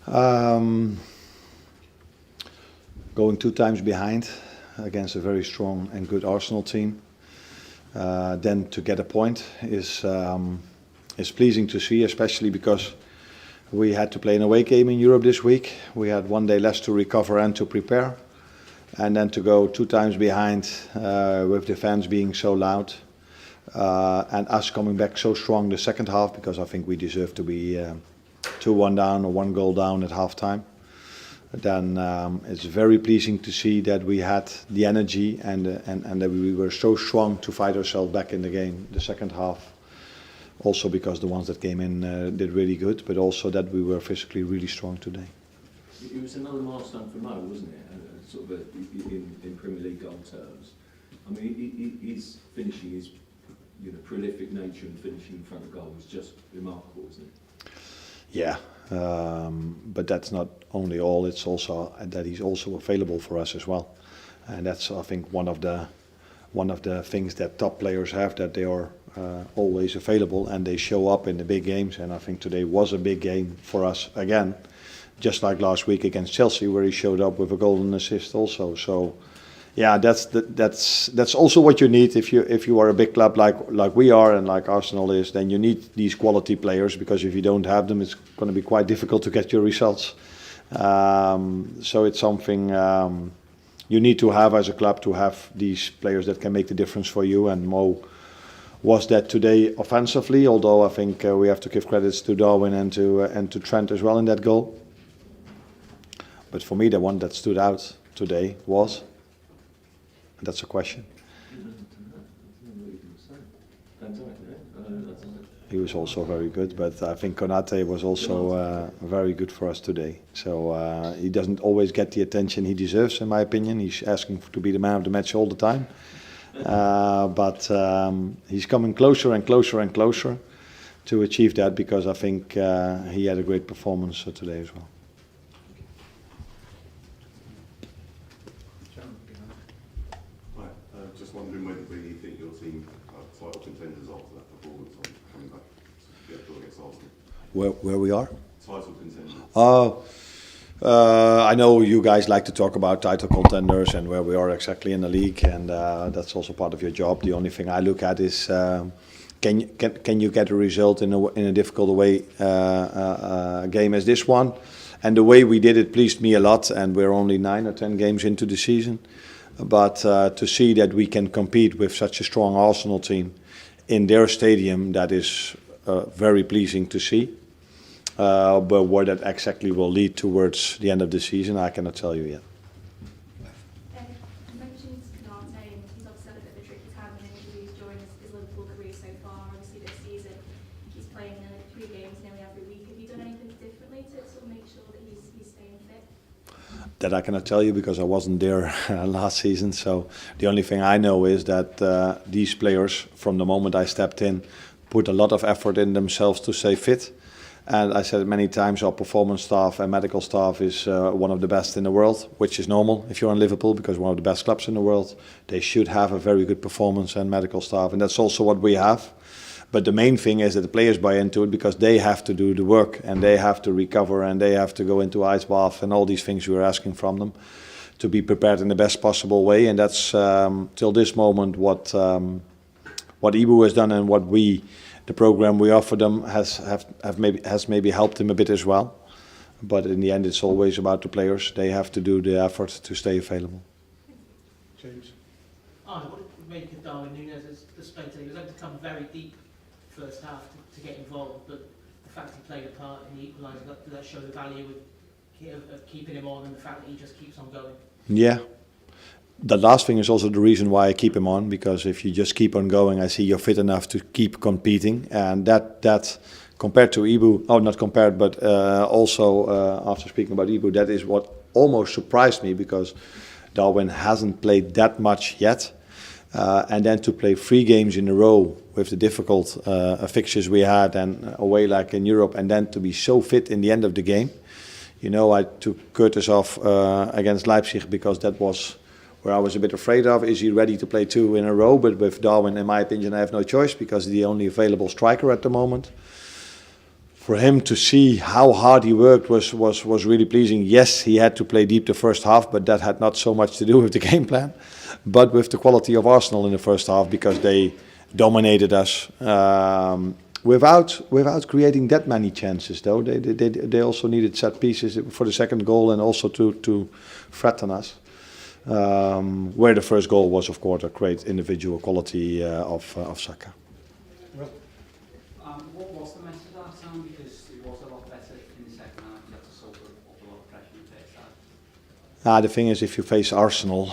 Um, Going 2 times behind against a very strong and good Arsenal team, then to get a point is pleasing to see, especially because we had to play an away game in Europe this week. We had 1 day less to recover and to prepare, and then to go 2 times behind with the fans being so loud and us coming back so strong the second half, because I think we deserve to be 2-1 down or 1 goal down at half time. Then it's very pleasing to see that we had the energy and that we were so strong to fight ourselves back in the game the second half. Also because the ones that came in did really good, but also that we were physically really strong today. It was another milestone for Mo, wasn't it? Sort of in Premier League goal terms. I mean, his finishing, his prolific nature and finishing in front of goal was just remarkable, isn't it? Yeah, but that's not only all. It's also that he's also available for us as well, and that's, I think, one of the things that top players have, that they are always available and they show up in the big games. And I think today was a big game for us again, just like last week against Chelsea, where he showed up with a golden assist also. So yeah, that's also what you need if you are a big club like we are and like Arsenal is. Then you need these quality players, because if you don't have them, it's going to be quite difficult to get your results. So it's something you need to have as a club, to have these players that can make the difference for you. And Mo was that today offensively, although I think we have to give credits to Darwin and to Trent as well in that goal. But for me, the one that stood out today was, and that's a question. He was also very good, but I think Konate was also very good for us today. So he doesn't always get the attention he deserves, in my opinion. He's asking to be the man of the match all the time. But he's coming closer and closer and closer to achieve that, because I think he had a great performance today as well. Just wondering whether you think your team are title contenders after that performance on coming back to get a draw against Arsenal. Where we are? Title contenders. I know you guys like to talk about title contenders and where we are exactly in the league, and that's also part of your job. The only thing I look at is can you get a result in a difficult away game as this one, and the way we did it pleased me a lot. And we're only 9 or 10 games into the season, but to see that we can compete with such a strong Arsenal team in their stadium, that is very pleasing to see. But where that exactly will lead towards the end of the season, I cannot tell you yet. You mentioned Konate, and he's obviously had a bit of a tricky time with injuries during his Liverpool career so far. Obviously this season he's playing 3 games nearly every week. Have you done anything differently to sort of make sure that he's staying fit? That I cannot tell you, because I wasn't there last season. So the only thing I know is that these players, from the moment I stepped in, put a lot of effort in themselves to stay fit. And I said it many times, our performance staff and medical staff is one of the best in the world, which is normal if you're in Liverpool, because one of the best clubs in the world. They should have a very good performance and medical staff, and that's also what we have. But the main thing is that the players buy into it, because they have to do the work and they have to recover and they have to go into ice bath and all these things we are asking from them to be prepared in the best possible way. And that's till this moment what Ibu has done, and what the program we offer them has maybe helped him a bit as well. But in the end, it's always about the players. They have to do the effort to stay available. James. Arne, what did you make of Darwin Núñez as the spectator? He was able to come very deep first half to get involved, but the fact he played a part in the equaliser, did that show the value of keeping him on, and the fact that he just keeps on going? Yeah. The last thing is also the reason why I keep him on, because if you just keep on going, I see you're fit enough to keep competing, and that compared to Ibu, not compared, but also after speaking about Ibu, that is what almost surprised me, because Darwin hasn't played that much yet, and then to play 3 games in a row with the difficult fixtures we had and away like in Europe, and then to be so fit in the end of the game. You know, I took Curtis off against Leipzig because that was where I was a bit afraid of. Is he ready to play 2 in a row? But with Darwin, in my opinion, I have no choice, because he's the only available striker at the moment. for him to see how hard he worked was really pleasing. Yes, he had to play deep the first half, but that had not so much to do with the game plan, but with the quality of Arsenal in the first half, because they dominated us without creating that many chances. Though they also needed set pieces for the second goal and also to threaten us. Where the first goal was, of course, a great individual quality of Saka. What was the message last time? Because it was a lot better in the second half. You had to soak up a lot of pressure in the first half. The thing is, if you face Arsenal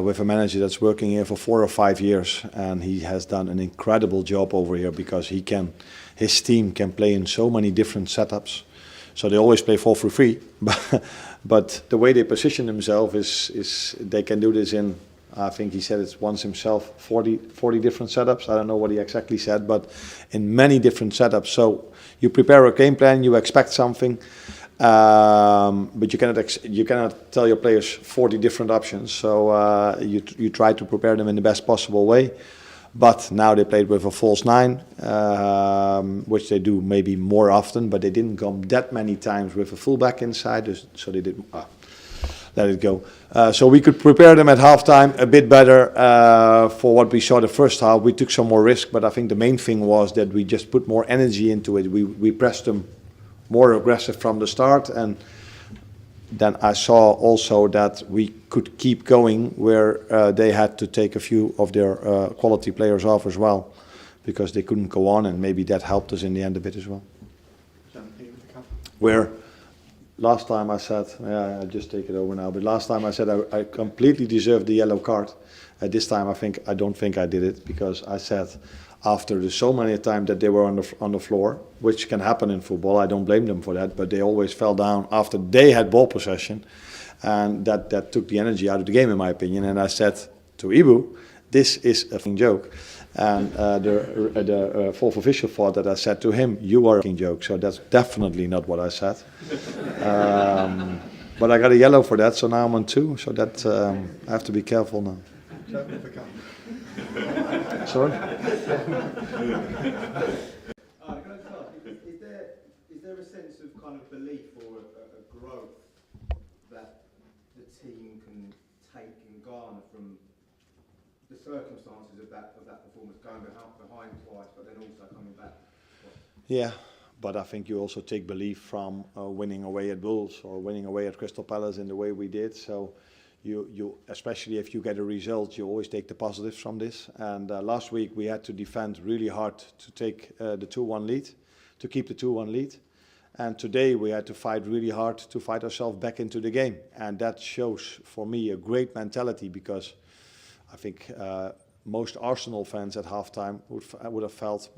with a manager that's working here for 4 or 5 years, and he has done an incredible job over here, because his team can play in so many different setups. So they always play 4-3-3, but the way they position themselves is they can do this in, I think he said it once himself, 40 different setups. I don't know what he exactly said, but in many different setups. So you prepare a game plan, you expect something, but you cannot tell your players 40 different options. So you try to prepare them in the best possible way. But now they played with a false 9, which they do maybe more often, but they didn't come that many times with a fullback inside, so they didn't let it go. So we could prepare them at halftime a bit better for what we saw the first half. We took some more risk, but I think the main thing was that we just put more energy into it. We pressed them more aggressive from the start, and then I saw also that we could keep going where they had to take a few of their quality players off as well, because they couldn't go on, and maybe that helped us in the end a bit as well. Where last time I said, I just take it over now, but last time I said I completely deserved the yellow card. This time I don't think I did it, because I said after so many times that they were on the floor, which can happen in football, I don't blame them for that, but they always fell down after they had ball possession, and that took the energy out of the game, in my opinion. And I said to Ibu, this is a joke. And the fourth official thought that I said to him, you are a joke. So that's definitely not what I said. But I got a yellow for that, so now I'm on 2. So that I have to be careful now. Sorry? Can I just ask, is there a sense of kind of belief or a growth that the team can take and garner from the circumstances of that performance, going behind twice, but then also coming back? Yeah, but I think you also take belief from winning away at Wolves or winning away at Crystal Palace in the way we did. So you especially if you get a result, you always take the positives from this. And last week we had to defend really hard to take the 2-1 lead, to keep the 2-1 lead. And today we had to fight really hard to fight ourselves back into the game. And that shows for me a great mentality, because I think most Arsenal fans at halftime would have felt,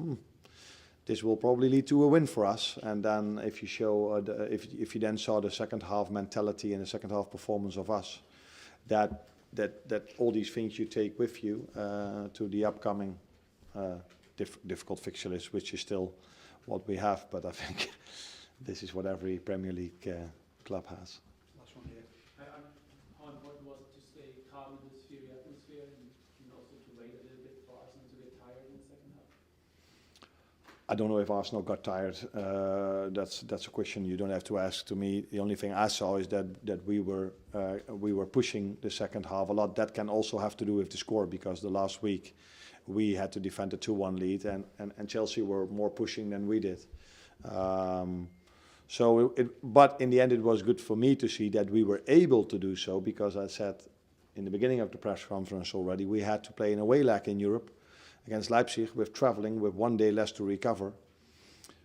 this will probably lead to a win for us. And then if you show, if you then saw the second half mentality and the second half performance of us, that all these things you take with you to the upcoming difficult fixture list, which is still what we have. But I think this is what every Premier League club has. Last one here. Arne, what was it, just a calm atmosphere, and also to wait a little bit for Arsenal to get tired in the second half? I don't know if Arsenal got tired. That's a question you don't have to ask to me. The only thing I saw is that we were pushing the second half a lot. That can also have to do with the score, because the last week we had to defend a 2-1 lead, and Chelsea were more pushing than we did. But in the end, it was good for me to see that we were able to do so, because I said in the beginning of the press conference already, we had to play an away leg in Europe against Leipzig, with traveling, with 1 day less to recover.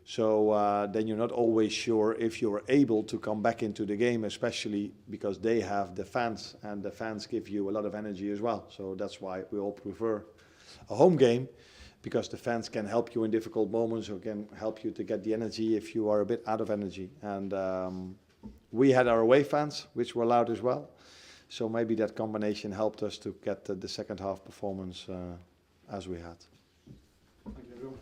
So then you're not always sure if you're able to come back into the game, especially because they have the fans, and the fans give you a lot of energy as well. So that's why we all prefer a home game, because the fans can help you in difficult moments, or can help you to get the energy if you are a bit out of energy. And we had our away fans, which were loud as well. So maybe that combination helped us to get the second half performance as we had. Thank you, everyone.